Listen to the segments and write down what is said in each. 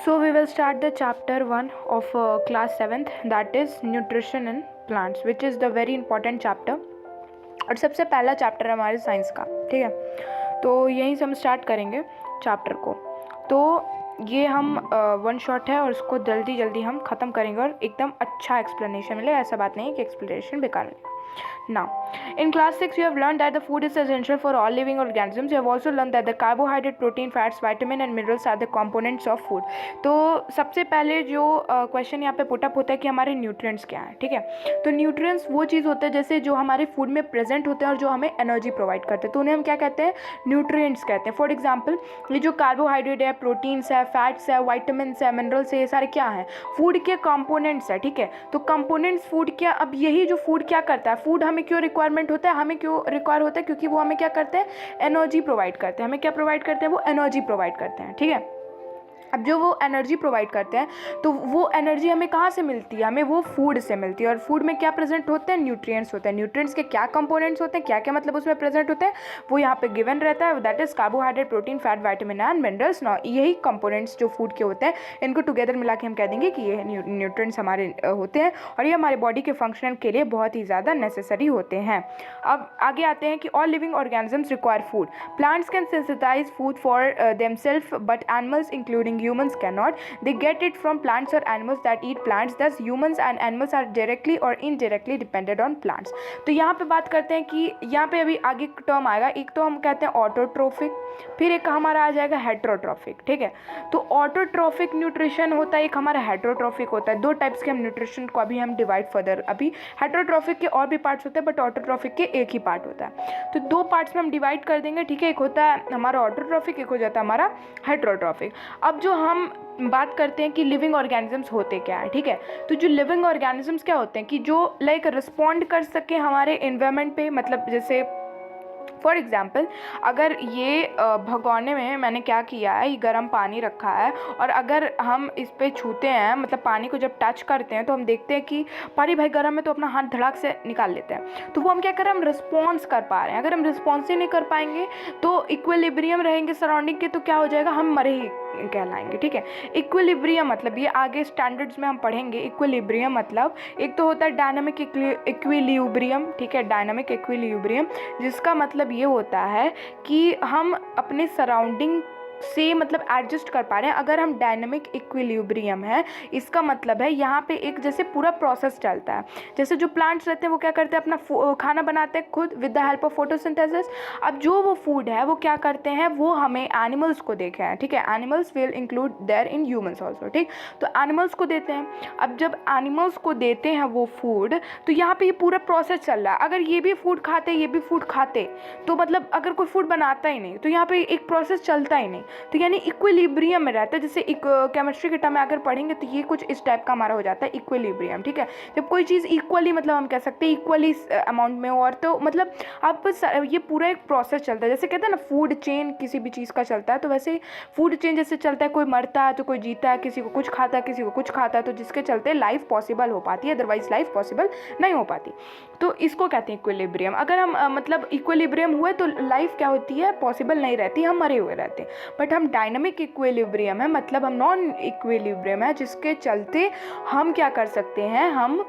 So we will start the chapter 1 of class 7th, that is nutrition in plants, which is the very important chapter और सबसे पहला chapter है हमारे science का. ठीक है, तो यहीं से हम स्टार्ट करेंगे चैप्टर को. तो ये हम वन शॉट है और उसको जल्दी जल्दी हम ख़त्म करेंगे और एकदम अच्छा एक्सप्लेनेशन मिले. ऐसा बात नहीं है कि एक्सप्लेनेशन बेकार मिलेगा. Now, in class 6, you have learned that the food is essential for all living organisms. You have also learned that the carbohydrate, protein, fats, vitamin and minerals are the components of food. तो सबसे पहले जो question यहाँ पे put up होता है कि हमारे न्यूट्रिएंट्स क्या हैं. ठीक है, तो न्यूट्रिएंट्स वो चीज़ होते हैं जैसे जो हमारे फूड में प्रेजेंट होते हैं और जो हमें एनर्जी प्रोवाइड करते हैं, तो उन्हें हम क्या कहते हैं, न्यूट्रिएंट्स कहते हैं. फॉर एग्जाम्पल, ये जो कार्बोहाइड्रेट है, प्रोटीन्स है, फैट्स है, वाइटामिन्स है, मिनरल्स है, ये सारे क्या हैं, फूड के कंपोनेंट्स है. ठीक है, तो कंपोनेंट्स फूड क्या, अब यही जो फूड क्या करता है, फूड हमें क्यों रिक्वायरमेंट होता है, हमें क्यों रिक्वायर होता है, क्योंकि वो हमें क्या करते हैं, एनर्जी प्रोवाइड करते हैं. हमें क्या प्रोवाइड करते हैं, वो एनर्जी प्रोवाइड करते हैं. ठीक है, अब जो वो एनर्जी प्रोवाइड करते हैं तो वो एनर्जी हमें कहाँ से मिलती है, हमें वो फूड से मिलती है. और फूड में क्या प्रेजेंट होते हैं, न्यूट्रिएंट्स होते हैं. न्यूट्रिएंट्स के क्या कंपोनेंट्स होते हैं, क्या क्या मतलब उसमें प्रेजेंट होते हैं, वो यहाँ पे गिवन रहता है. That is carbohydrate, protein, fat, vitamin and minerals. ना यही कंपोनेंट्स जो फूड के होते हैं, इनको टुगेदर मिला के हम कह देंगे कि ये न्यूट्रिएंट्स हमारे होते हैं और ये हमारे बॉडी के फंक्शन के लिए बहुत ही ज़्यादा नेसेसरी होते हैं. अब आगे आते हैं कि all living organisms require food. Plants can synthesise food for themselves but animals including humans can not. They get it from plants or animals that eat plants. Thus humans and animals are directly or indirectly dependent on plants. तो यहाँ पे बात करते हैं कि यहाँ पे अभी आगे टर्म आएगा. एक तो हम कहते हैं ऑटोट्रोफिक, फिर एक हमारा आ जाएगा हेट्रोट्रोफिक. ठीक है, तो ऑटोट्रोफिक न्यूट्रिशन होता है, एक हमारा हेट्रोट्रोफिक होता है. दो टाइप्स के हम न्यूट्रिशन को अभी हम डिवाइड फर्दर, अभी हेट्रोट्रोफिक के और भी पार्ट्स होते हैं बट ऑटोट्रोफिक के एक ही पार्ट होता है. तो दो पार्ट्स में हम डिवाइड कर देंगे. ठीक है, एक होता है हमारा ऑटोट्रोफिक, एक हो जाता है हमारा हेट्रोट्रोफिक. अब जो हम बात करते हैं कि लिविंग ऑर्गेनिजम्स होते क्या है. ठीक है, तो जो लिविंग ऑर्गेनिजम्स क्या होते हैं कि जो लाइक रिस्पॉन्ड कर सके हमारे एनवायरनमेंट पे. मतलब जैसे फॉर एग्ज़ाम्पल, अगर ये भगोने में मैंने क्या किया है, ये गर्म पानी रखा है और अगर हम इस पे छूते हैं, मतलब पानी को जब टच करते हैं तो हम देखते हैं कि पानी भाई गर्म है, तो अपना हाथ धड़ाक से निकाल लेते हैं. तो वो हम क्या करें, हम रिस्पॉन्स कर पा रहे हैं. अगर हम रिस्पॉन्स ही नहीं कर पाएंगे तो इक्विलिब्रियम रहेंगे सराउंडिंग के, तो क्या हो जाएगा, हम मरे ही कहलाएंगे. ठीक है, इक्विलिब्रियम मतलब ये आगे स्टैंडर्ड्स में हम पढ़ेंगे. इक्विलिब्रियम मतलब एक तो होता है डायनामिक इक्विलिब्रियम. ठीक है, डायनामिक इक्विलिब्रियम जिसका मतलब ये होता है कि हम अपने सराउंडिंग से मतलब एडजस्ट कर पा रहे हैं. अगर हम डायनामिक इक्विलिब्रियम है, इसका मतलब है यहाँ पे एक जैसे पूरा प्रोसेस चलता है. जैसे जो प्लांट्स रहते हैं वो क्या करते हैं, अपना खाना बनाते हैं खुद with the help of photosynthesis. अब जो वो फूड है वो क्या करते हैं, वो हमें एनिमल्स को देखे हैं. ठीक है, animals will include there in humans also. ठीक, तो एनिमल्स को देते हैं. अब जब एनिमल्स को देते हैं वो फूड, तो यहाँ पे ये पूरा प्रोसेस चल रहा है. अगर ये भी फूड खाते, ये भी फूड खाते, तो मतलब अगर कोई फूड बनाता ही नहीं, तो यहाँ पे एक प्रोसेस चलता ही नहीं. तो यानी इक्विलिब्रियम में रहता है. जैसे एक केमिस्ट्री के टर्म में अगर पढ़ेंगे तो ये कुछ इस टाइप का हमारा हो जाता है इक्विलिब्रियम. ठीक है, जब कोई चीज़ इक्वली मतलब हम कह सकते हैं इक्वली अमाउंट में, और तो मतलब अब ये पूरा एक प्रोसेस चलता है. जैसे कहते हैं ना फूड चेन किसी भी चीज़ का चलता है, तो वैसे फूड चेन जैसे चलता है, कोई मरता है तो कोई जीता है, किसी को कुछ खाता है, किसी को कुछ खाता है, तो जिसके चलते लाइफ पॉसिबल हो पाती है, अदरवाइज लाइफ पॉसिबल नहीं हो पाती. तो इसको कहते हैं इक्विलिब्रियम. अगर हम मतलब इक्विलिब्रियम हुए तो लाइफ क्या होती है, पॉसिबल नहीं रहती, हम मरे हुए रहते हैं. बट हम डायनामिक इक्विलिब्रियम है, मतलब हम नॉन इक्विलिब्रियम है, जिसके चलते हम क्या कर सकते हैं, हम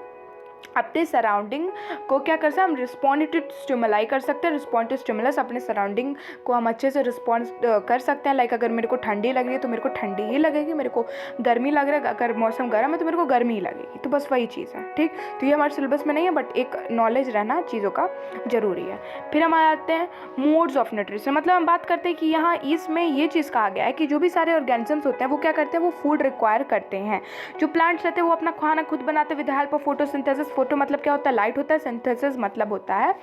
अपने सराउंडिंग को क्या कर सकते हैं, हम रिस्पॉन्ड टू स्टिमुलाई कर सकते हैं. रिस्पॉन्ड टू स्टिमुलस, अपने सराउंडिंग को हम अच्छे से रिस्पॉन्स कर सकते हैं. लाइक अगर मेरे को ठंडी लग रही है तो मेरे को ठंडी ही लगेगी, मेरे को गर्मी लग रहा है, अगर मौसम गर्म है तो मेरे को गर्मी ही लगेगी. तो बस वही चीज़ है. ठीक, तो ये हमारे सिलेबस में नहीं है बट एक नॉलेज रहना चीज़ों का ज़रूरी है. फिर हम आ जाते हैं मोड्स ऑफ न्यूट्रिशन. मतलब हम बात करते हैं कि यहाँ इसमें ये चीज़ कहा गया है कि जो भी सारे ऑर्गेनिजम्स होते हैं वो क्या करते हैं, वो फूड रिक्वायर करते हैं. जो प्लांट्स रहते हैं वो अपना खाना खुद बनाते हैं with the help of photosynthesis. Photo मतलब क्या होता है, लाइट होता है. सिंथेसिस मतलब होता है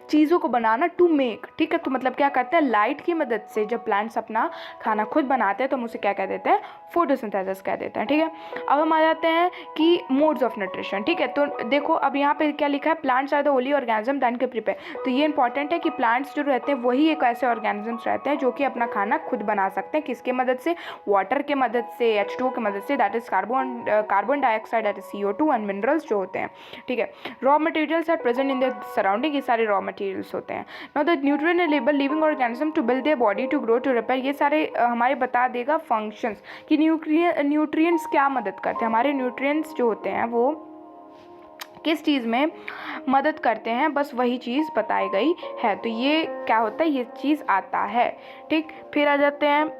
चीज़ों को बनाना, टू मेक. ठीक है, तो मतलब क्या करते हैं, लाइट की मदद से जब प्लांट्स अपना खाना खुद बनाते हैं तो हम उसे क्या कह देते हैं, फोटोसिंथेसिस कह देते हैं. ठीक है, अब हम आ जाते हैं कि मोड्स ऑफ न्यूट्रिशन. ठीक है, तो देखो अब यहाँ पे क्या लिखा है, plants are the only organism that can prepare. तो ये इंपॉर्टेंट है कि प्लांट्स जो रहते हैं वही एक ऐसे ऑर्गेनिजम्स रहते हैं जो कि अपना खाना खुद बना सकते हैं. किसके मदद से, वाटर के मदद से, H2O की मदद से, that is carbon dioxide, that is CO2 and minerals जो होते हैं. ठीक है। Raw materials are present in the surrounding, ये सारे रॉ मटेरियल्स होते हैं। Now the nutrient enable living organism to build their body to grow to repair, ये सारे हमारे बता देगा फंक्शंस कि न्यूट्रिएंट्स क्या मदद करते हैं, हमारे न्यूट्रिएंट्स जो होते हैं वो किस चीज़ में मदद करते हैं, बस वही चीज़ बताई गई है। तो ये क्या होता है, ये चीज़ आता है, ठीक। फिर आ जाते हैं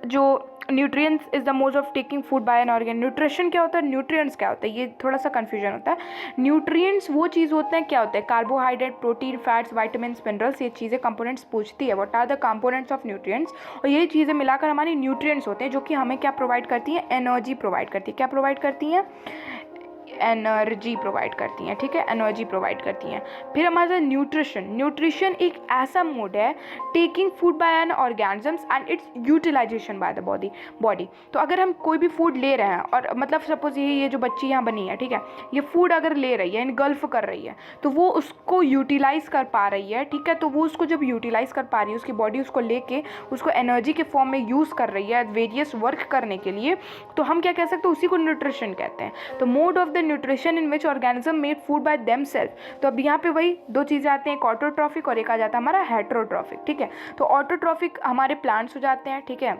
जो nutrients is the mode of taking food by an organ. Nutrition क्या होता है, न्यूट्रिएंट्स क्या होता है, ये थोड़ा सा कन्फ्यूजन होता है। न्यूट्रिएंट्स वो चीज़ होते हैं, क्या होते हैं, carbohydrate, protein, fats, vitamins, minerals, ये चीज़ें कंपोनेंट्स पूछती है, what are the components of nutrients. और ये चीज़ें मिलाकर हमारी न्यूट्रिएंट्स होते हैं जो कि हमें क्या प्रोवाइड करती हैं, एनर्जी प्रोवाइड करती है। क्या प्रोवाइड करती हैं, एनर्जी प्रोवाइड करती हैं, ठीक है, एनर्जी प्रोवाइड करती हैं। फिर हमारा न्यूट्रिशन एक ऐसा मोड है taking food by an organisms and its utilisation by the body. तो अगर हम कोई भी फूड ले रहे हैं और मतलब सपोज ये जो बच्ची यहाँ बनी है, ठीक है, ये फूड अगर ले रही है, इनगल्फ कर रही है, तो वो उसको यूटिलाइज कर पा रही है, ठीक है। तो वो उसको जब यूटिलाइज कर पा रही है, उसकी बॉडी उसको लेके उसको एनर्जी के फॉर्म में यूज़ कर रही है वेरियस वर्क करने के लिए, तो हम क्या कह सकते हैं, उसी को न्यूट्रिशन कहते हैं। तो mode of the nutrition in which organism made food by themselves. तो अब यहाँ पे वही दो चीज़ें आती हैं, एक ऑटोट्रॉफिक और एक आ जाता है हमारा हेटेरोट्रॉफिक, ठीक है। तो ऑटोट्रॉफिक हमारे प्लांट्स हो जाते हैं, ठीक है,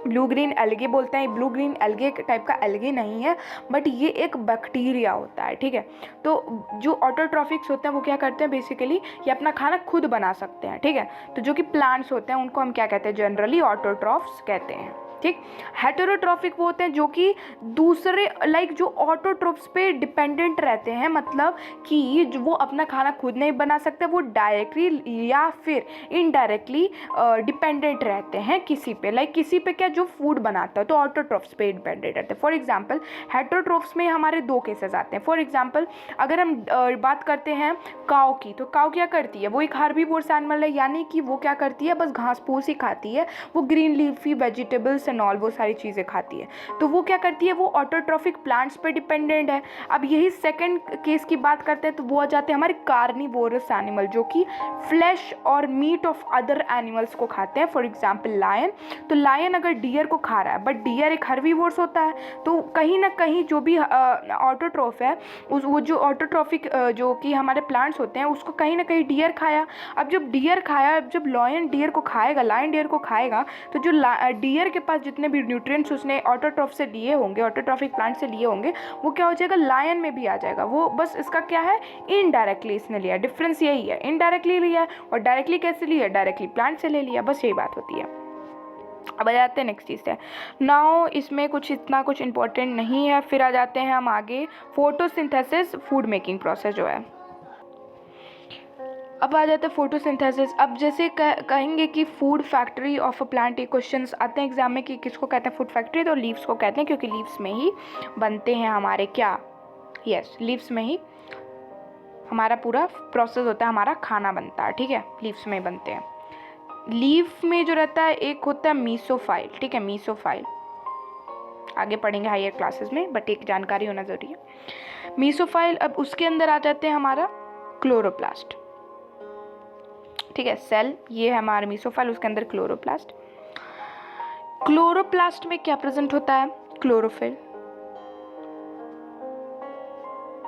ब्लू ग्रीन एल्गे बोलते हैं। ब्लू ग्रीन एल्गे टाइप का एल्गे नहीं है, बट ये एक बैक्टीरिया होता है, ठीक है। तो जो ऑटोट्रॉफिक्स होते हैं वो क्या करते हैं, बेसिकली ये अपना खाना खुद बना सकते हैं, ठीक है। तो जो कि प्लांट्स होते हैं उनको हम क्या कहते हैं, जनरली ऑटोट्रॉफ्स कहते हैं, ठीक। हेटेरोट्रॉफिक वो होते हैं जो कि दूसरे जो ऑटोट्रॉफ्स पे डिपेंडेंट रहते हैं, मतलब कि वो अपना खाना खुद नहीं बना सकते, वो डायरेक्टली या फिर इनडायरेक्टली डिपेंडेंट रहते हैं किसी पे, किसी पे क्या, जो फूड बनाता है, तो ऑटोट्रॉफ्स पे डिपेंडेंट रहते हैं। फॉर एग्जाम्पल हेटेरोट्रॉफ्स में हमारे दो केसेस आते हैं। फॉर एग्जाम्पल अगर हम बात करते हैं काऊ की, तो काऊ क्या करती है, वो एक हार्बीवोरस एनिमल है, यानी कि वो क्या करती है, बस घास फूस ही खाती है, वो green leafy vegetables and all वो सारी चीज़ें खाती है। तो वो क्या करती है, वो ऑटोट्रॉफिक प्लांट्स पे डिपेंडेंट है। अब यही सेकंड केस की बात करते हैं, तो वो आ जाते हैं हमारे कार्निवोरस एनिमल, जो कि फ्लैश और मीट ऑफ अदर एनिमल्स को खाते हैं। फॉर एग्जाम्पल लायन, तो लायन अगर डियर को खा रहा है, बट डियर एक हर्बीवोरस होता है, तो कहीं ना कहीं जो भी ऑटोट्रॉफ है, वो जो ऑटोट्रॉफिक जो कि हमारे प्लांट्स होते हैं, उसको कहीं ना कहीं डियर खाया। अब जब डियर खाया, जब लायन डियर को खाएगा, तो जो डियर के पास जितने भी न्यूट्रिएंट्स उसने ऑटोट्रॉफ से लिए होंगे, ऑटोट्रॉफिक प्लांट से लिए होंगे, वो क्या हो जाएगा, लायन में भी आ जाएगा। वो बस इसका क्या है, इनडायरेक्टली इसने लिया, डिफरेंस यही है, इनडायरेक्टली लिया और डायरेक्टली कैसे लिया, डायरेक्टली प्लांट से ले लिया, बस यही बात होती है। अब आ जाते हैं नेक्स्ट चीज़ है। नाउ इसमें इतना कुछ इंपॉर्टेंट नहीं है। फिर आ जाते हैं हम आगे, फोटोसिंथेसिस फूड मेकिंग प्रोसेस जो है। अब आ जाता है फोटोसिंथेसिस। अब जैसे कहेंगे कि food factory of a plant, ये क्वेश्चंस आते हैं एग्जाम में कि किसको कहते हैं फूड फैक्ट्री, तो लीव्स को कहते हैं, क्योंकि लीव्स में ही बनते हैं हमारे क्या, यस, लीव्स में ही हमारा पूरा प्रोसेस होता है, हमारा खाना बनता है, ठीक है, लीव्स में ही बनते हैं। लीफ में जो रहता है एक होता है मीसोफाइल, ठीक है, मीसोफाइल आगे पढ़ेंगे हायर क्लासेस में, बट एक जानकारी होना जरूरी है, मीसोफाइल। अब उसके अंदर आ जाते हैं हमारा क्लोरोप्लास्ट, ठीक है, सेल, ये है हमारा मीसोफाइल, उसके अंदर क्लोरोप्लास्ट। क्लोरोप्लास्ट में क्या प्रेजेंट होता है, क्लोरोफिल,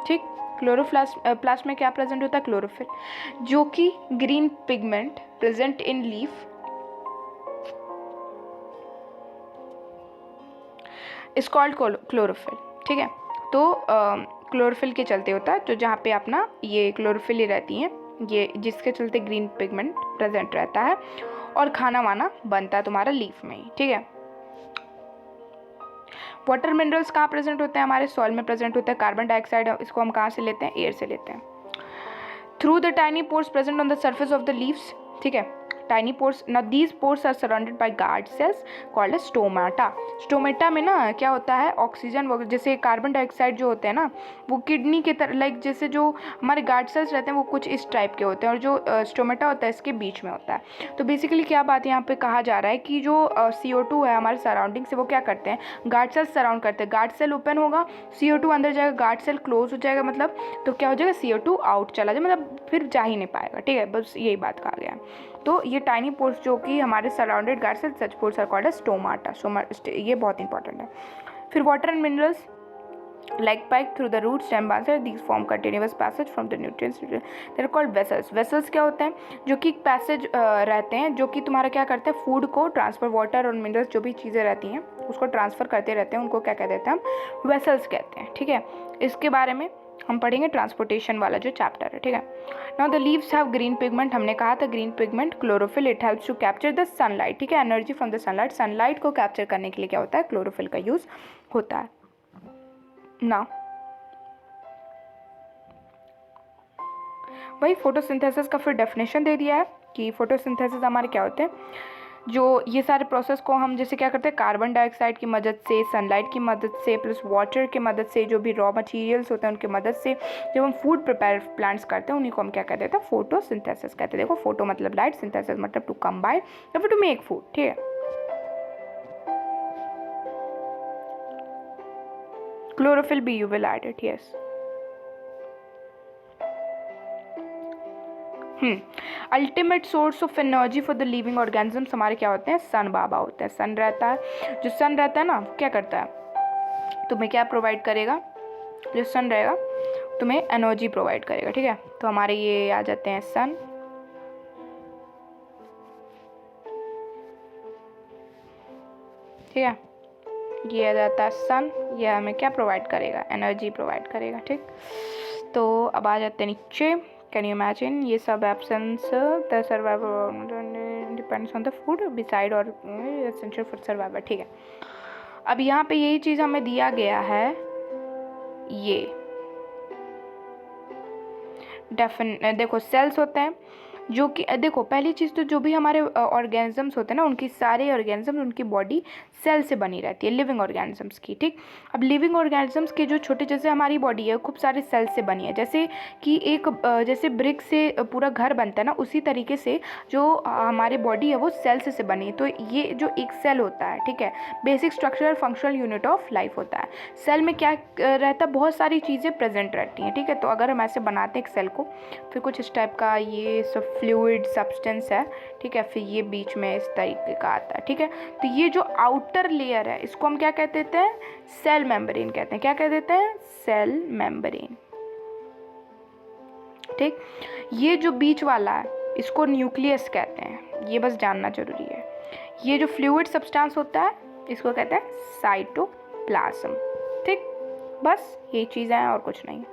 ठीक। क्लोरोप्लास्ट में क्या प्रेजेंट होता है, क्लोरोफिल, जो कि green pigment present in leaf is called chlorophyll, ठीक है। तो क्लोरोफिल के चलते होता है, तो जहाँ पे अपना ये क्लोरोफिल ही रहती हैं, ये जिसके चलते ग्रीन पिगमेंट प्रेजेंट रहता है और खाना वाना बनता है तुम्हारा लीफ में ही, ठीक है। वाटर मिनरल्स कहाँ प्रेजेंट होते हैं, हमारे सॉइल में प्रेजेंट होता है। कार्बन डाइऑक्साइड इसको हम कहाँ से लेते हैं, एयर से लेते हैं। Through the tiny pores present on the surface of the leaves, ठीक है, tiny pores. Now these pores are surrounded by guard cells called as stomata. Stomata में ना क्या होता है, ऑक्सीजन वगैरह, जैसे कार्बन डाइऑक्साइड जो होते हैं ना, वो किडनी के तरह, जैसे जो हमारे गार्ड सेल्स रहते हैं वो कुछ इस टाइप के होते हैं, और जो स्टोमेटा होता है इसके बीच में होता है। तो बेसिकली क्या बात यहाँ पे कहा जा रहा है कि जो CO2 है हमारे सराउंडिंग से, वो क्या करते हैं, गार्ड सेल सराउंड करते हैं। गार्ड सेल ओपन होगा, CO2 अंदर जाएगा, गार्ड सेल क्लोज हो जाएगा, मतलब तो क्या हो जाएगा, CO2 आउट चला जाए, मतलब फिर जा ही नहीं पाएगा, ठीक है, बस यही बात कहा गया है। तो ये टाइनी पोर्स जो कि हमारे surrounded guard cell, such pores are called as stomata. ये बहुत इंपॉर्टेंट है। फिर water and minerals, like pipe through the root stem branches. These form continuous passage from the nutrients. They are called vessels. Vessels क्या होते हैं, जो कि passage रहते हैं, जो कि तुम्हारा क्या करते हैं, फूड को ट्रांसफर, वाटर और मिनरल्स जो भी चीज़ें रहती हैं उसको ट्रांसफ़र करते रहते हैं, उनको क्या कह देते हैं हम, वेसल्स कहते हैं। ठीक है, इसके बारे में हम पढ़ेंगे ट्रांसपोर्टेशन वाला जो चैप्टर है। ठीक है, now the leaves have green pigment, हमने कहा था green pigment chlorophyll, it helps to capture the sunlight. ठीक है, energy from the sunlight, sunlight को कैप्चर करने के लिए क्या होता है, क्लोरोफिल का यूज़ होता है। ना वही फोटोसिंथेसिस का फिर डेफिनेशन दे दिया है कि फोटोसिंथेसिस हमारे क्या होते हैं, जो ये सारे प्रोसेस को हम जैसे क्या करते हैं, कार्बन डाइऑक्साइड की मदद से, सनलाइट की मदद से, प्लस वाटर की मदद से, जो भी रॉ मटेरियल्स होते हैं उनकी मदद से जब हम फूड प्रिपेयर प्लांट्स करते हैं उन्हीं को हम क्या कहते हैं, फोटोसिंथेसिस कहते हैं। देखो, फोटो मतलब लाइट, सिंथेसिस मतलब टू कंबाइन या फिर टू मेक फूड। ठीक है, क्लोरोफिल भी you will add it, yes. Ultimate source of energy for the living organisms हमारे क्या होते हैं, सन बाबा होते हैं। सन रहता है, जो सन रहता है ना क्या करता है, तुम्हें क्या प्रोवाइड करेगा, जो सन रहेगा तुम्हें एनर्जी प्रोवाइड करेगा। ठीक है, तो हमारे ये आ जाते हैं सन, ठीक है, ये आ जाता है सन, ये हमें क्या प्रोवाइड करेगा, एनर्जी प्रोवाइड करेगा। ठीक, तो अब आ जाते हैं नीचे, कैन यू इमेजिन, ये सब absence the survival depends on the food beside और एसेंशियल फॉर सर्वाइवल। ठीक है, अब यहाँ पे यही चीज़ हमें दिया गया है, ये देखो सेल्स होते हैं जो कि देखो पहली चीज़ तो जो भी हमारे ऑर्गेनिजम्स होते हैं ना, उनकी सारे ऑर्गेनिजम्स, उनकी बॉडी सेल से बनी रहती है, लिविंग ऑर्गेनिजम्स की। ठीक, अब लिविंग ऑर्गेनिजम्स के जो छोटे, जैसे हमारी बॉडी है खूब सारे सेल से बनी है, जैसे कि एक जैसे ब्रिक से पूरा घर बनता है ना, उसी तरीके से जो हमारी बॉडी है वो सेल्स से बनी है। तो ये जो एक सेल होता है, ठीक है, basic structural functional unit of life होता है। सेल में क्या रहता है, बहुत सारी चीज़ें प्रेजेंट रहती हैं। ठीक है, तो अगर हम ऐसे बनाते हैं एक सेल को, फिर कुछ इस टाइप का ये सब फ्लूइड सब्सटेंस है। ठीक है, फिर ये बीच में इस तरीके का आता है। ठीक है, तो ये जो आउटर लेयर है इसको हम क्या कह देते हैं, सेल मेम्ब्रेन कहते हैं। क्या कह देते हैं, सेल मेम्ब्रेन। ठीक, ये जो बीच वाला है इसको न्यूक्लियस कहते हैं, ये बस जानना जरूरी है। ये जो फ्लूइड सब्सटेंस होता है इसको कहते हैं साइटोप्लाज्म। ठीक, बस यही चीज़ें हैं और कुछ नहीं।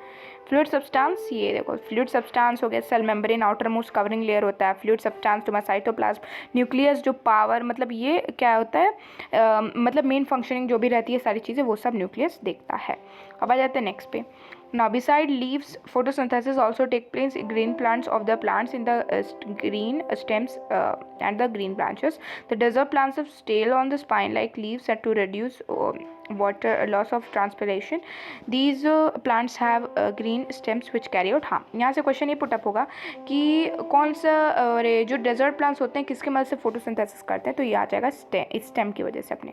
फ्लूइड सब्सटेंस, ये देखो फ्लूइड सब्सटेंस हो गया, cell membrane outer most covering layer होता है, फ्लूइड सब्सटेंस तुम्हारा साइटोप्लाज्म, न्यूक्लियस जो पावर, मतलब ये क्या होता है, मतलब मेन फंक्शनिंग जो भी रहती है सारी चीज़ें वो सब न्यूक्लियस देखता है। अब आ जाते हैं नेक्स्ट पे। Now beside leaves, photosynthesis also take place in green plants of the plants in the green stems and the green branches. The desert plants have tail on the spine like leaves to reduce water loss of transpiration. These plants have green stems which carry out. हाँ, यहाँ से question ये put up होगा कि कौन सा जो desert plants होते हैं किसके मदद से फोटोसिंथेसिस करते हैं, तो ये आ जाएगा स्टेम की वजह से अपने।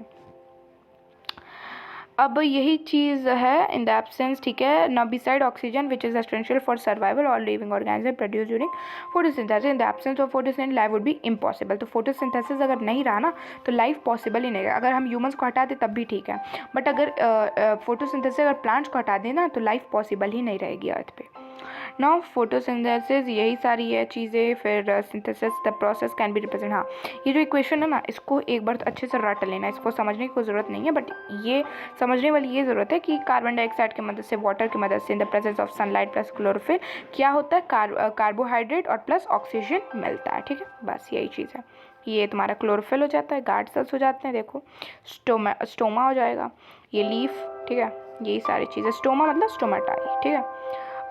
अब यही चीज़ है इन द एब्सेंस, ठीक है ना, beside oxygen which is essential for survival और living organism produce during photosynthesis, in the absence of photosynthesis life would be impossible. तो फोटोसिंथेसिस अगर नहीं रहा ना तो लाइफ पॉसिबल ही नहीं है। अगर हम ह्यूमंस को हटा दें तब भी ठीक है, बट अगर फोटोसिंथेसिस अगर प्लांट्स को हटा दें ना तो लाइफ पॉसिबल ही नहीं रहेगी अर्थ पे। नाउ फोटोसिंथेसिस, यही सारी है चीज़ें। फिर synthesis the process can be represent. हाँ, ये जो इक्वेशन है ना इसको एक बार अच्छे से रट लेना, इसको समझने की कोई ज़रूरत नहीं है, बट ये समझने वाली ये ज़रूरत है कि कार्बन डाइऑक्साइड की मदद से, वाटर की मदद से, in the presence of sunlight plus chlorophyll क्या होता है, कार्बोहाइड्रेट और प्लस ऑक्सीजन मिलता है। ठीक है, बस यही चीज़ है। ये तुम्हारा क्लोरोफिल हो जाता है, गार्ड सेल्स हो जाते हैं, देखो स्टोमा हो जाएगा, ये लीफ। ठीक है, यही सारी चीज़ें, स्टोमा मतलब स्टोमेटाई। ठीक है,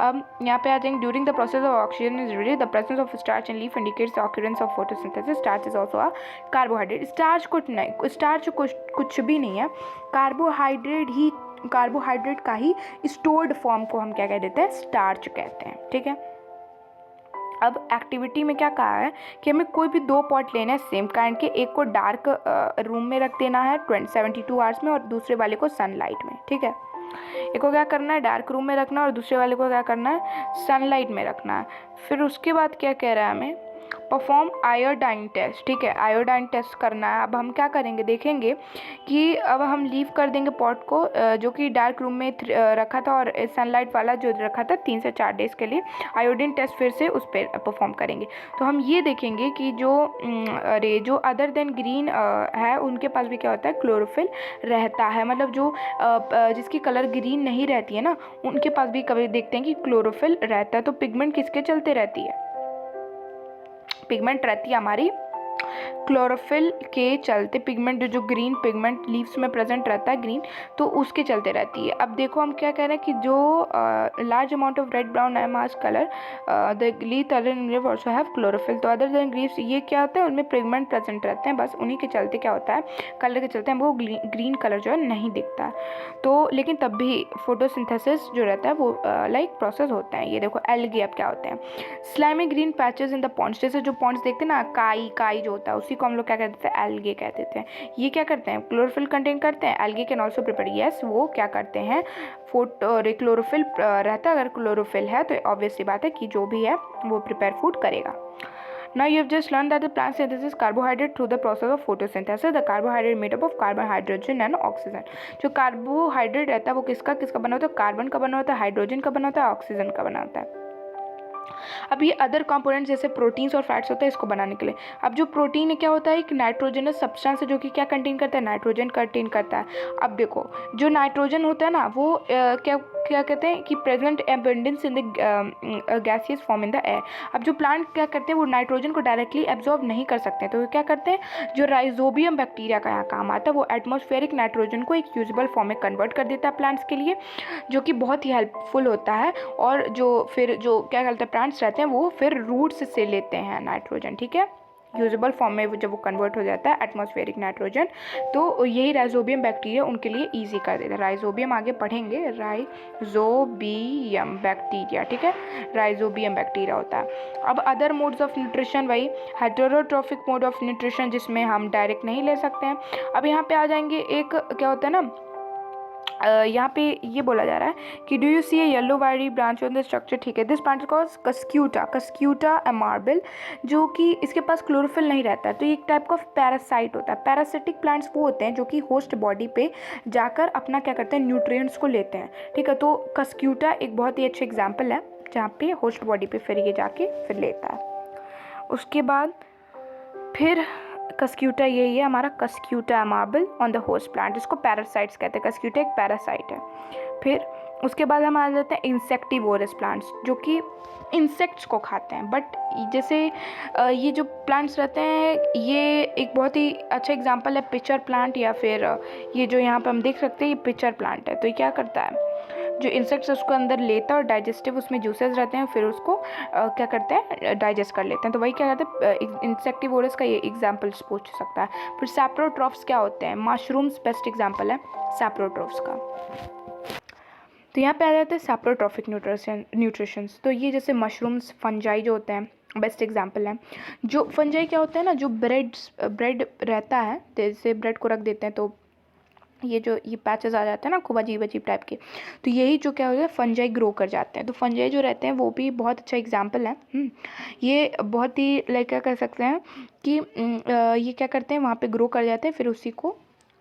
अब यहाँ पे आ जाएंगे, during the process of oxygen is release the presence of starch in leaf indicates the occurrence of photosynthesis. Starch is also a carbohydrate. Starch कुछ नहीं, स्टार्च कुछ भी नहीं है, कार्बोहाइड्रेट का ही स्टोर्ड फॉर्म को हम क्या कह देते हैं, स्टार्च कहते हैं। ठीक है, अब एक्टिविटी में क्या कहा है कि हमें कोई भी दो पॉट लेना है सेम काइंड के, एक को डार्क रूम में रख देना है 72 आवर्स में और दूसरे वाले को सनलाइट में। ठीक है, एक को क्या करना है, डार्क रूम में रखना है और दूसरे वाले को क्या करना है, सनलाइट में रखना है। फिर उसके बाद क्या कह रहा है हमें परफॉर्म आयोडाइन टेस्ट। ठीक है, आयोडाइन टेस्ट करना है। अब हम क्या करेंगे, देखेंगे कि अब हम लीव कर देंगे पॉट को जो कि डार्क रूम में रखा था और सनलाइट वाला जो रखा था 3 से 4 डेज़ के लिए। आयोडीन टेस्ट फिर से उस पर परफॉर्म करेंगे। तो हम ये देखेंगे कि जो अदर देन ग्रीन है उनके पास भी क्या होता है, क्लोरोफिल रहता है। मतलब जो जिसकी कलर ग्रीन नहीं रहती है ना, उनके पास भी कभी देखते हैं कि क्लोरोफिल रहता है। तो पिगमेंट किसके चलते रहती है, पिगमेंट रहती है हमारी क्लोरोफिल के चलते। पिगमेंट जो ग्रीन पिगमेंट लीव्स में प्रेजेंट रहता है ग्रीन, तो उसके चलते रहती है। अब देखो हम क्या कह रहे हैं कि जो large amount of red brown mass colour the leaf other leaf also have chlorophyll. तो अदर देन लीव्स ये क्या होता है, उनमें पिगमेंट प्रेजेंट रहते हैं, बस उन्हीं के चलते क्या होता है, कलर के चलते हमको ग्रीन कलर जो है नहीं दिखता है। तो लेकिन तब भी फोटोसिंथेसिस जो रहता है वो लाइक प्रोसेस होता है। ये देखो एल्गे अब क्या होते हैं, slimy green patches in the ponds. जैसे जो पॉन्ड्स देखते हैं ना, काई जो होता है उसी को हम लोग क्या कहते हैं, एल्गे कहते हैं। ये क्या करते हैं, क्लोरोफिल कंटेन करते हैं। Algae can also prepare, yes वो क्या करते हैं, क्लोरोफिल रहता है। अगर क्लोरोफिल है तो ऑब्वियसली बात है कि जो भी है वो प्रिपेयर फूड करेगा। Now you have just learned that the plant synthesis carbohydrate through the process of photosynthesis. The carbohydrate made up of carbon, hydrogen and oxygen. जो कार्बोहाइड्रेट रहता है वो किसका बना होता है, कार्बन का बना होता है, हाइड्रोजन का बना होता है, ऑक्सीजन का बना होता है। अब ये अदर कंपोनेंट्स जैसे प्रोटीन्स और फैट्स होता है इसको बनाने के लिए। अब जो प्रोटीन क्या होता है, एक नाइट्रोजनस सब्सटेंस है जो कि क्या कंटेन करता है, नाइट्रोजन कंटेन करता है। अब देखो जो नाइट्रोजन होता है ना वो क्या कहते हैं कि present abundance in the gaseous form in the air. अब जो प्लांट क्या करते हैं वो नाइट्रोजन को डायरेक्टली एब्जॉर्ब नहीं कर सकते, तो क्या करते हैं, जो राइजोबियम बैक्टीरिया का यहाँ काम आता है वो एटमॉस्फेरिक नाइट्रोजन को एक यूजेबल फॉर्म में कन्वर्ट कर देता है प्लांट्स के लिए, जो कि बहुत ही हेल्पफुल होता है। और जो फिर जो क्या कहते हैं प्लांट्स रहते हैं वो फिर रूट्स से लेते हैं नाइट्रोजन। ठीक है, यूजेबल फॉर्म में जब वो कन्वर्ट हो जाता है एटमॉस्फेरिक नाइट्रोजन, तो यही राइजोबियम बैक्टीरिया उनके लिए इजी कर देता है। राइजोबियम आगे पढ़ेंगे, राइजोबियम बैक्टीरिया। ठीक है, राइजोबियम बैक्टीरिया होता है। अब अदर मोड्स ऑफ न्यूट्रिशन, वही हेटेरोट्रोफिक मोड ऑफ न्यूट्रिशन जिसमें हम डायरेक्ट नहीं ले सकते हैं। अब यहाँ पे आ जाएंगे, एक क्या होता है ना, यहाँ पे ये बोला जा रहा है कि do you see a yellow wiry branch on the structure. ठीक है, this plant cause cuscuta amarbel, जो कि इसके पास क्लोरोफिल नहीं रहता है। तो ये एक टाइप का पैरासाइट होता है। पैरासिटिक प्लांट्स वो होते हैं जो कि होस्ट बॉडी पे जाकर अपना क्या करते हैं, न्यूट्रिएंट्स को लेते हैं। ठीक है, तो कस्क्यूटा एक बहुत ही अच्छा एग्जाम्पल है जहाँ पे होस्ट बॉडी पे फिर ये जाके फिर लेता है। उसके बाद फिर कस्क्यूटा, यही है हमारा कस्क्यूटा अमार्बल ऑन द होस्ट प्लांट, इसको पैरासाइट्स कहते हैं। कस्क्यूटा एक पैरासाइट है। फिर उसके बाद हम आ जाते हैं इंसेक्टिवोरस प्लांट्स, जो कि इंसेक्ट्स को खाते हैं। बट जैसे ये जो प्लांट्स रहते हैं ये एक बहुत ही अच्छा एग्जांपल है पिचर प्लांट, या फिर ये जो यहाँ पे हम देख सकते हैं ये पिचर प्लांट है। तो ये क्या करता है, जो इंसेक्ट्स उसको अंदर लेता है और डाइजेस्टिव उसमें जूसेस रहते हैं, फिर उसको क्या करते हैं, डाइजेस्ट कर लेते हैं। तो वही क्या करते हैं, इंसेक्टिवोरस का ये एग्जाम्पल पूछ सकता है। फिर सैप्रोट्रॉफ्स क्या होते हैं, मशरूम्स बेस्ट एग्जाम्पल है सैप्रोट्रॉफ्स का। तो यहाँ पे आ जाते हैं सैप्रोट्रॉफिक न्यूट्रिशंस। तो ये जैसे मशरूम्स, फंजाई जो होते हैं बेस्ट एग्जाम्पल है। जो फंजाई क्या होता है ना, जो ब्रेड रहता है, जैसे ब्रेड को रख देते हैं तो ये पैचेस आ जाते हैं ना खूब अजीब टाइप के, तो यही जो क्या होता है फंजाई ग्रो कर जाते हैं। तो फंजाई जो रहते हैं वो भी बहुत अच्छा एग्जांपल है। ये बहुत ही लाइक क्या कर सकते हैं कि ये क्या करते हैं, वहाँ पे ग्रो कर जाते हैं, फिर उसी को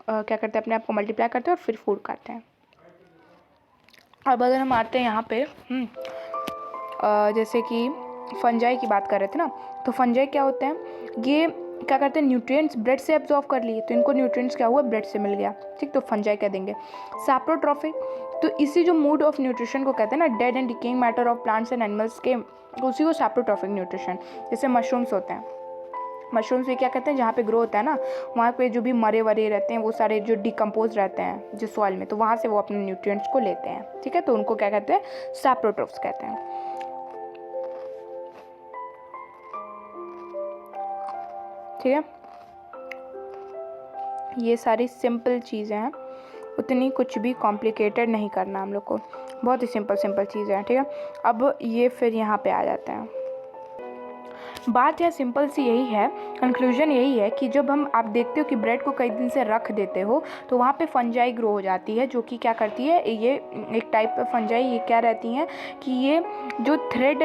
क्या करते हैं, अपने आप को मल्टीप्लाई करते हैं और फिर फूड करते हैं। अब अगर हम आते हैं यहाँ पे जैसे कि फंजाई की बात कर रहे थे ना, तो फंजाई क्या होते हैं, ये क्या करते हैं, न्यूट्रिएंट्स ब्रेड से एब्जॉर्ब कर लिए, तो इनको न्यूट्रिएंट्स क्या हुआ, ब्रेड से मिल गया। ठीक, तो फंजाई कह देंगे। सैप्रोट्रॉफिक, तो इसी जो मोड ऑफ न्यूट्रिशन को कहते हैं ना, dead and decaying matter of plants and animals के, उसी को सैप्रोट्रॉफिक न्यूट्रिशन। जैसे मशरूम्स होते हैं, मशरूम्स भी क्या कहते हैं, जहाँ पे ग्रो होता है ना वहाँ पे जो भी मरे वरे रहते हैं वो सारे जो डिकम्पोज रहते हैं जो सॉइल में, तो वहाँ से वो अपने न्यूट्रिएंट्स को लेते हैं। ठीक है, तो उनको क्या कहते हैं, सैप्रोट्रॉफ्स कहते हैं। ठीक है, ये सारी सिंपल चीज़ें हैं, उतनी कुछ भी कॉम्प्लिकेटेड नहीं करना हम लोग को, बहुत ही सिंपल चीज़ें हैं। ठीक है, अब ये फिर यहाँ पे आ जाते हैं बात यह सिंपल सी यही है, कंक्लूजन यही है कि जब आप देखते हो कि ब्रेड को कई दिन से रख देते हो तो वहाँ पे फंजाई ग्रो हो जाती है, जो कि क्या करती है, ये एक टाइप ऑफ फंजाई, ये क्या रहती हैं कि ये जो थ्रेड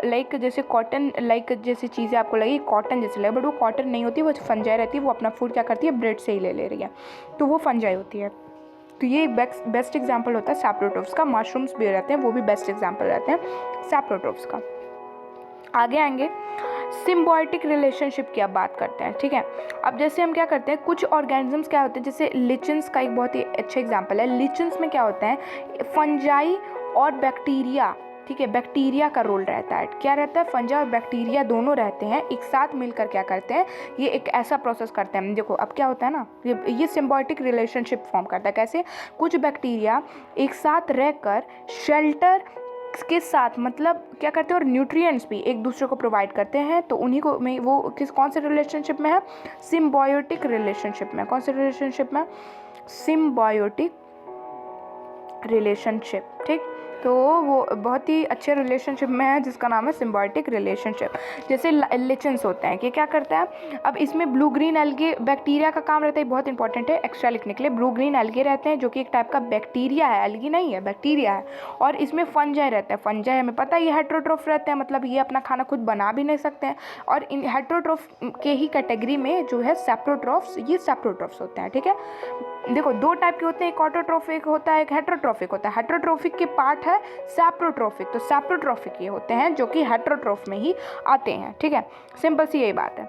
लाइक जैसे कॉटन लाइक जैसी चीज़ें आपको लगी कॉटन जैसे लगे, बट वो कॉटन नहीं होती, वो फंजाई रहती है, वो अपना फूड क्या करती है, ब्रेड से ही ले रही है, तो वो फंजाई होती है। तो ये बेस्ट एग्जाम्पल होता है सैप्रोट्रोप्स का। मशरूम्स भी रहते हैं, वो भी बेस्ट एग्जाम्पल रहते हैं सैप्रोट्रोप्स का। आगे आएंगे सिम्बायोटिक रिलेशनशिप की अब बात करते हैं, ठीक है। अब जैसे हम क्या करते हैं, कुछ ऑर्गेनिजम्स क्या होते हैं, जैसे लिचन्स का एक बहुत ही अच्छा एग्जांपल है। लिचन्स में क्या होता है, फंजाई और बैक्टीरिया, ठीक है, बैक्टीरिया का रोल रहता है। क्या रहता है, फंजा और बैक्टीरिया दोनों रहते हैं, एक साथ मिलकर क्या करते हैं, ये एक ऐसा प्रोसेस करते हैं। देखो अब क्या होता है ना, ये सिम्बायोटिक रिलेशनशिप फॉर्म करता है। कैसे, कुछ बैक्टीरिया एक साथ रहकर शेल्टर के साथ मतलब क्या करते हैं, और न्यूट्रिएंट्स भी एक दूसरे को प्रोवाइड करते हैं, तो उन्हीं को में वो कौन से रिलेशनशिप में है, सिम्बायोटिक रिलेशनशिप में। कौन से रिलेशनशिप में, सिम्बायोटिक रिलेशनशिप, ठीक। तो वो बहुत ही अच्छे रिलेशनशिप में है जिसका नाम है सिम्बायोटिक रिलेशनशिप। जैसे लिचन्स होते हैं कि क्या करता है, अब इसमें ब्लू ग्रीन एल्गे बैक्टीरिया का काम रहता है, बहुत इंपॉर्टेंट है एक्स्ट्रा लिखने के लिए। ब्लू ग्रीन एल्गे रहते हैं जो कि एक टाइप का बैक्टीरिया है, एल्गी नहीं है, बैक्टीरिया है। और इसमें फंजाई रहता है, फंजाई हमें पता है ये हेटेरोट्रोफ रहते हैं, मतलब ये अपना खाना खुद बना भी नहीं सकते हैं। और इन हेटेरोट्रोफ के ही कैटेगरी में जो है सैप्रोट्रोफ्स, ये सैप्रोट्रोफ्स होते हैं, ठीक है। देखो दो टाइप के होते हैं, एक ऑटोट्रोफिक होता है, एक हेटेरोट्रोफिक होता है। हेटेरोट्रोफिक के पार्ट है सैप्रोट्रोफिक, तो सैप्रोट्रोफिक ये होते हैं जो कि हेटेरोट्रोफ में ही आते हैं, ठीक है। सिंपल सी यही बात है।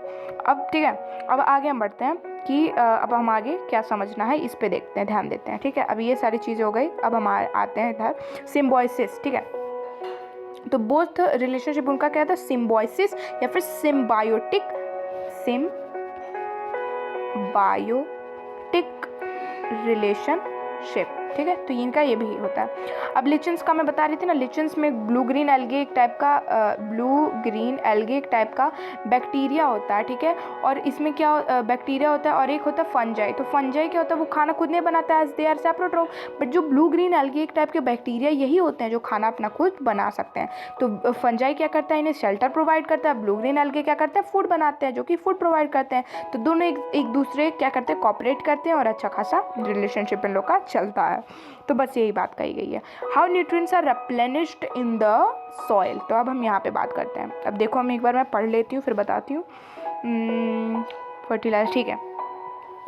अब ठीक है, अब आगे हम बढ़ते हैं कि अब हम आगे क्या समझना है इस पे देखते हैं, ध्यान देते हैं, ठीक है। अब ये सारी चीज़ें हो गई, अब हम आते हैं इधर सिम्बायोसिस, ठीक है। तो बोथ रिलेशनशिप उनका क्या था, सिम्बायोसिस या फिर सिम्बायोटिक रिलेशनशिप, ठीक है। तो इनका ये भी होता है। अब लिचन्स का मैं बता रही थी ना, लिचन्स में ब्लू ग्रीन एल्गे एक टाइप का बैक्टीरिया होता है, ठीक है। और इसमें क्या बैक्टीरिया होता है और एक होता है फंजाई। तो फंजाई क्या होता है, वो खाना खुद नहीं बनाता है, as they are saprotroph. But जो ब्लू ग्रीन एल्गे एक टाइप के बैक्टीरिया यही होते हैं जो खाना अपना खुद बना सकते हैं। तो फंजाई क्या करता है, इन्हें शेल्टर प्रोवाइड करता है, ब्लू ग्रीन एल्गे क्या करते हैं, फूड बनाते हैं, जो कि फूड प्रोवाइड करते हैं। तो दोनों एक दूसरे क्या करते हैं, कॉपरेट करते हैं और अच्छा खासा रिलेशनशिप इन लोग का चलता है। तो बस यही बात कही गई है। How nutrients are replenished in the soil. तो अब हम यहाँ पे बात करते हैं। अब देखो हम एक बार मैं पढ़ लेती हूँ फिर बताती हूँ। फर्टिलाइजर, ठीक है।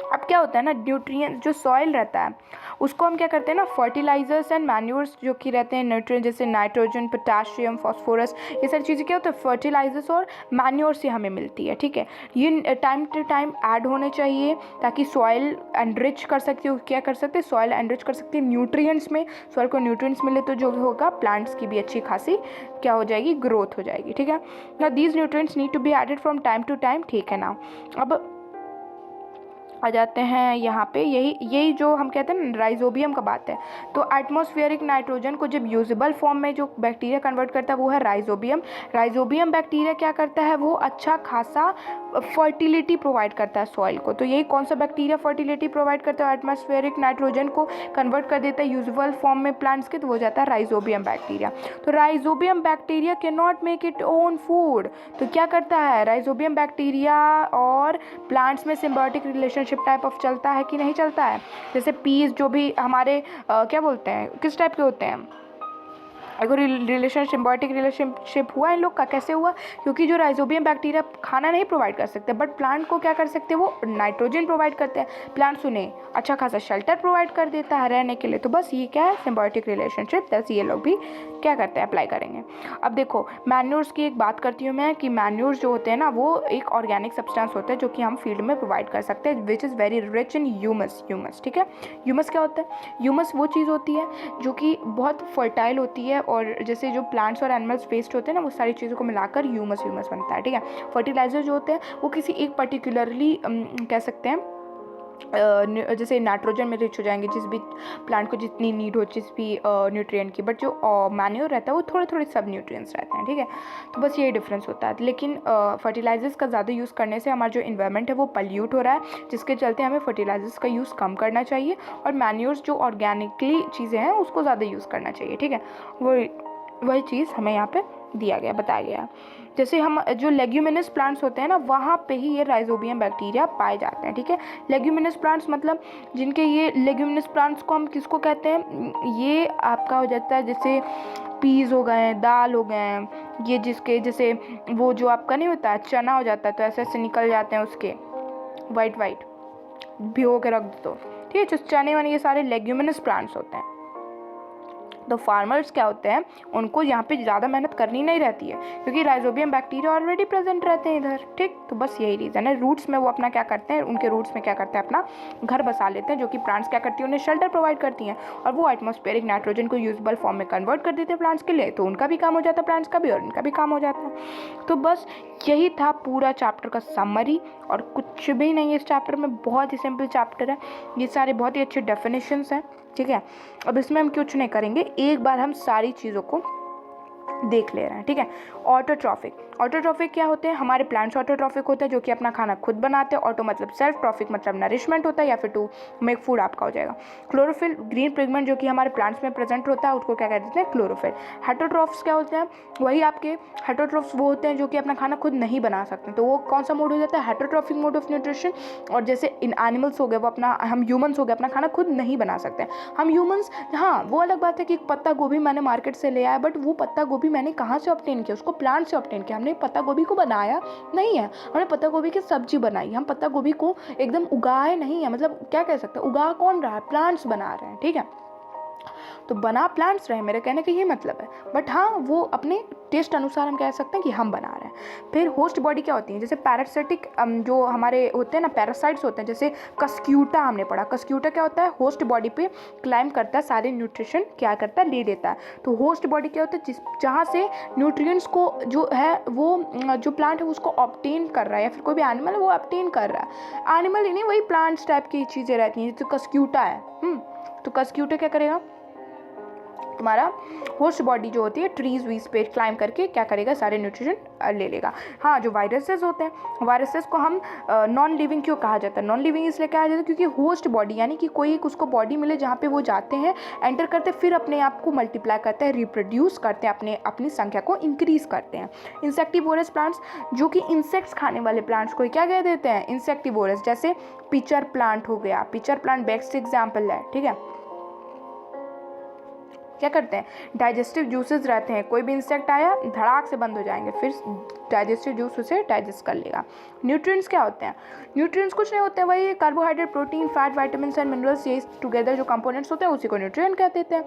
अब क्या होता है ना, न्यूट्रिएंट्स जो सॉइल रहता है उसको हम क्या करते हैं ना, फर्टिलाइजर्स एंड मैन्योर्स जो कि रहते हैं न्यूट्रिएंट, जैसे नाइट्रोजन, पोटाशियम, फास्फोरस, ये सारी चीज़ें क्या होता है, फर्टिलाइजर्स और मैन्योर से हमें मिलती है, ठीक है। ये टाइम टू टाइम ऐड होने चाहिए ताकि सॉइल एनरिच कर सकती हो, क्या कर सकते हैं, सॉइल एनरिच कर सकती है न्यूट्रिएंट्स में। सॉइल को न्यूट्रिएंट्स मिले तो जो होगा, प्लांट्स की भी अच्छी खासी क्या हो जाएगी, ग्रोथ हो जाएगी, ठीक है ना। These nutrients need to be added from time to time, ठीक है ना। अब आ जाते हैं यहाँ पे, यही जो हम कहते हैं ना राइजोबियम का बात है। तो एटमॉस्फेरिक नाइट्रोजन को जब यूजेबल फॉर्म में जो बैक्टीरिया कन्वर्ट करता है वो है राइजोबियम। राइजोबियम बैक्टीरिया क्या करता है, वो अच्छा खासा फर्टिलिटी प्रोवाइड करता है सॉइल को। तो यही कौन सा बैक्टीरिया फर्टिलिटी प्रोवाइड करता है, एटमॉस्फेरिक नाइट्रोजन को कन्वर्ट कर देता है यूजेबल फॉर्म में प्लांट्स के, तो वो हो जाता है राइजोबियम बैक्टीरिया। तो rhizobium bacteria can not make it own food. तो क्या करता है राइजोबियम बैक्टीरिया और प्लांट्स में सिम्बायोटिक रिलेशनशिप टाइप ऑफ चलता है कि नहीं चलता है। जैसे पीस जो भी हमारे क्या बोलते हैं, किस टाइप के होते हैं, अगर रिलेशनशिप सिम्बायोटिक रिलेशनशिप हुआ इन लोग का, कैसे हुआ, क्योंकि जो राइजोबियम बैक्टीरिया खाना नहीं प्रोवाइड कर सकते बट प्लांट को क्या कर सकते हैं, वो नाइट्रोजन प्रोवाइड करते हैं। प्लांट्स उन्हें अच्छा खासा शेल्टर प्रोवाइड कर देता है रहने के लिए। तो बस ये क्या है, सिम्बायोटिक रिलेशनशिप, बस ये लोग भी क्या करते हैं, अप्लाई करेंगे। अब देखो मैन्योर्स की एक बात करती हूँ मैं कि मैन्योर्स जो होते हैं ना, वो एक ऑर्गेनिक सब्सटेंस होता है जो कि हम फील्ड में प्रोवाइड कर सकते हैं, which is very rich in humus. ठीक है, ह्यूमस क्या होता है, ह्यूमस वो चीज़ होती है जो कि बहुत फर्टाइल होती है, और जैसे जो प्लांट्स और एनिमल्स वेस्ट होते हैं ना, वो सारी चीज़ों को मिलाकर ह्यूमस बनता है। ठीक है, फर्टिलाइजर जो होते हैं वो किसी एक पर्टिकुलरली कह सकते हैं जैसे नाइट्रोजन में रिच हो जाएंगे, जिस भी प्लांट को जितनी नीड हो, जिस भी न्यूट्रिएंट की, बट जो मैन्योर रहता है वो थोड़े थोड़े सब न्यूट्रिएंट्स रहते हैं। ठीक है, तो बस ये डिफरेंस होता है। लेकिन फर्टिलाइजर्स का ज़्यादा यूज़ करने से हमारा जो इन्वायरमेंट है वो पल्यूट हो रहा है, जिसके चलते हमें फर्टिलाइजर्स का यूज़ कम करना चाहिए, और मैन्योर्स जो ऑर्गेनिकली चीज़ें हैं उसको ज़्यादा यूज़ करना चाहिए। ठीक है, वही चीज़ हमें यहाँ पे दिया गया, बताया गया। जैसे हम जो लेग्यूमिनस प्लांट्स होते हैं ना, वहाँ पे ही ये राइजोबियम बैक्टीरिया पाए जाते हैं, ठीक है। लेग्यूमिनस प्लांट्स मतलब जिनके ये लेग्यूमिनस प्लांट्स को हम किसको कहते हैं, ये आपका हो जाता है जैसे पीस हो गए, दाल हो गए, ये जिसके जैसे वो जो आपका नहीं होता है चना हो जाता है तो ऐसे ऐसे निकल जाते हैं उसके वाइट वाइट, भिगो के रख दो, ठीक है। जो चने वने ये सारे लेग्यूमिनस प्लांट्स होते हैं। तो फार्मर्स क्या होते हैं, उनको यहाँ पे ज़्यादा मेहनत करनी नहीं रहती है क्योंकि राइजोबियम बैक्टीरिया ऑलरेडी प्रेजेंट रहते हैं इधर, ठीक। तो बस यही रीज़न है। रूट्स में वो अपना क्या करते हैं, उनके रूट्स में क्या करते हैं, अपना घर बसा लेते हैं, जो कि प्लांट्स क्या करती है, उन्हें शेल्टर प्रोवाइड करती हैं और वो एटमॉस्फेरिक नाइट्रोजन को यूजेबल फॉर्म में कन्वर्ट कर देते हैं प्लांट्स के लिए। तो उनका भी काम हो जाता है, प्लांट्स का भी, और इनका भी काम हो जाता है। तो बस यही था पूरा चैप्टर का समरी, और कुछ भी नहीं है इस चैप्टर में। बहुत ही सिंपल चैप्टर है, ये सारे बहुत ही अच्छे डेफिनेशंस हैं, ठीक है। अब इसमें हम कुछ नहीं करेंगे, एक बार हम सारी चीज़ों को देख ले रहे हैं, ठीक है। ऑटोट्रॉफिक, ऑटोट्रॉफिक क्या होते हैं, हमारे प्लांट्स ऑटोट्रॉफिक होते हैं जो कि अपना खाना खुद बनाते हैं। ऑटो मतलब सेल्फ, ट्रॉफिक मतलब नरिशमेंट होता है या फिर टू मेक फूड आपका हो जाएगा। क्लोरोफिल, ग्रीन पिगमेंट जो कि हमारे प्लांट्स में प्रेजेंट होता है उसको क्या कहते हैं, क्लोरोफिल। हेटरोट्रॉफ्स क्या होते हैं, वही आपके हेटरोट्रॉफ्स वो होते हैं जो कि अपना खाना खुद नहीं बना सकते, तो वो कौन सा मोड हो जाता है, हेटरोट्रॉफिक मोड ऑफ न्यूट्रिशन। और जैसे इन एनिमल्स हो गए वो अपना, हम ह्यूमंस हो गए अपना खाना खुद नहीं बना सकते। हम ह्यूमंस, हाँ वो अलग बात है कि पत्ता गोभी मैंने मार्केट से ले आया, बट वो पत्ता गोभी मैंने कहाँ से ऑब्टेन किया, उसको प्लांट से ऑब्टेन किया। हमने पत्ता गोभी को बनाया नहीं है, हमने पत्ता गोभी की सब्जी बनाई। हम पत्ता गोभी को एकदम उगाए नहीं है, मतलब क्या कह सकते हैं, उगा कौन रहा है, प्लांट्स बना रहे हैं, ठीक है। तो बना प्लांट्स रहे, मेरे कहने का ये मतलब है। बट हाँ वो अपने टेस्ट अनुसार हम कह सकते हैं कि हम बना रहे हैं। फिर होस्ट बॉडी क्या होती है, जैसे पैरासिटिक जो हमारे होते हैं ना, पैरासाइट्स होते हैं, जैसे कस्क्यूटा हमने पढ़ा। कस्क्यूटा क्या होता है, होस्ट बॉडी पे क्लाइम करता है, सारे न्यूट्रिशन क्या करता है, ले लेता है। तो होस्ट बॉडी क्या होता है, जहाँ से न्यूट्रिएंट्स को जो है वो जो प्लांट है उसको ऑब्टेन कर रहा है, या फिर कोई भी एनिमल है वो ऑब्टेन कर रहा है। एनिमल ही नहीं, वही प्लांट्स टाइप की चीज़ें रहती हैं। जैसे कस्क्यूटा है, तो कस्क्यूटा क्या करेगा, तुम्हारा होस्ट बॉडी जो होती है ट्रीज वीज पे क्लाइम करके क्या करेगा, सारे न्यूट्रिशन ले लेगा। हाँ जो वायरसेस होते हैं, वायरसेस को हम नॉन लिविंग क्यों कहा जाता है, नॉन लिविंग इसलिए कहा जाता है क्योंकि होस्ट बॉडी यानी कि कोई एक उसको बॉडी मिले जहाँ पे वो जाते हैं, एंटर करते हैं, फिर अपने आप को मल्टीप्लाई करते हैं, रिप्रोड्यूस करते हैं, अपनी संख्या को इंक्रीज करते हैं। इंसेक्टिवोरस प्लांट्स जो कि इंसेक्ट्स खाने वाले प्लांट्स को क्या कह देते हैं, इंसेक्टिवोरस। जैसे पिचर प्लांट हो गया, पिचर प्लांट बेस्ट एग्जाम्पल है, ठीक है। क्या करते हैं, डाइजेस्टिव जूसेस रहते हैं, कोई भी इंसेक्ट आया धड़ाक से बंद हो जाएंगे, फिर डाइजेस्टिव जूस उसे डाइजेस्ट कर लेगा। न्यूट्रिएंट्स क्या होते हैं, न्यूट्रिएंट्स कुछ नहीं होते हैं, वही carbohydrate, protein, fat, vitamins and minerals, ये टुगेदर जो कंपोनेंट्स होते हैं उसी को न्यूट्रिएंट कह देते हैं।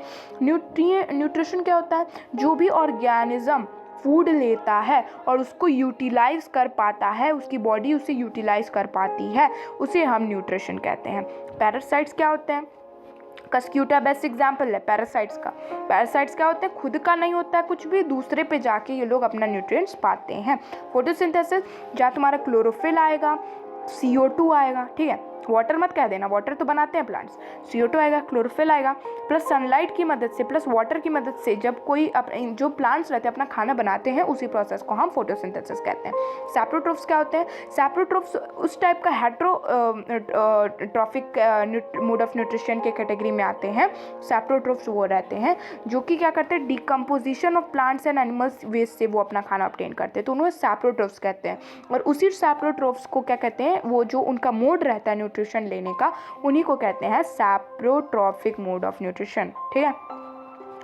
न्यूट्रिशन क्या होता है, जो भी ऑर्गेनिज्म फूड लेता है और उसको यूटिलाइज कर पाता है, उसकी बॉडी उसे यूटिलाइज कर पाती है, उसे हम न्यूट्रिशन कहते हैं। पैरासाइट्स क्या होते हैं, कस्क्यूटा बेस्ट एग्जाम्पल है पैरासाइट्स का। पैरासाइट्स क्या होते हैं, खुद का नहीं होता है कुछ भी, दूसरे पे जाके ये लोग अपना न्यूट्रिएंट्स पाते हैं। फोटोसिंथेसिस, जहाँ तुम्हारा क्लोरोफिल आएगा, CO2 आएगा, ठीक है। वाटर मत कह देना, वाटर तो बनाते हैं प्लांट्स। CO2 आएगा, क्लोरोफिल आएगा, प्लस सनलाइट की मदद से, प्लस वाटर की मदद से जब कोई जो प्लांट्स रहते हैं अपना खाना बनाते हैं, उसी प्रोसेस को हम फोटोसिंथेसिस कहते हैं। सैप्रोट्रोफ्स क्या होते हैं, सैप्रोट्रोफ्स उस टाइप का हेट्रोट्रॉफिक मोड ऑफ न्यूट्रिशन के कैटेगरी में आते हैं। सैप्रोट्रोफ्स वो रहते हैं जो कि क्या करते हैं, decomposition of plants and animals waste से वो अपना खाना ऑब्टेन करते हैं, तो उन्हें सैप्रोट्रोफ्स कहते हैं। और उसी सैप्रोट्रोफ्स को क्या कहते हैं, वो जो उनका मोड रहता है न्यूट्रिशन लेने का, उन्हीं को कहते हैं सैप्रोट्रॉफिक मोड ऑफ न्यूट्रिशन, ठीक है।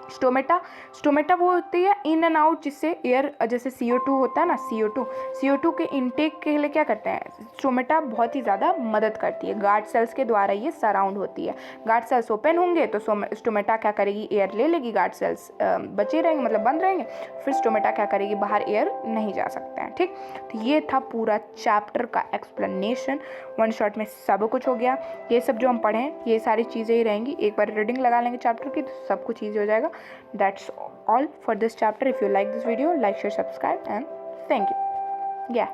स्टोमेटा, स्टोमेटा वो होती है इन एंड आउट, जिससे एयर, जैसे CO2 होता है ना, CO2 के इनटेक के लिए क्या करते हैं, स्टोमेटा बहुत ही ज़्यादा मदद करती है। गार्ड सेल्स के द्वारा ये सराउंड होती है। गार्ड सेल्स ओपन होंगे तो स्टोमेटा क्या करेगी, एयर ले लेगी, गार्ड सेल्स बचे रहेंगे मतलब बंद रहेंगे, फिर स्टोमेटा क्या करेगी, बाहर एयर नहीं जा सकते हैं, ठीक। तो ये था पूरा चैप्टर का एक्सप्लेनेशन, वन शॉट में सब कुछ हो गया। ये सब जो हम पढ़ें ये सारी चीज़ें ही रहेंगी, एक बार रीडिंग लगा लेंगे चैप्टर की तो सब कुछ ईजी हो जाएगा। That's all for this chapter. If you like this video, like, share, subscribe, and thank you. Yeah.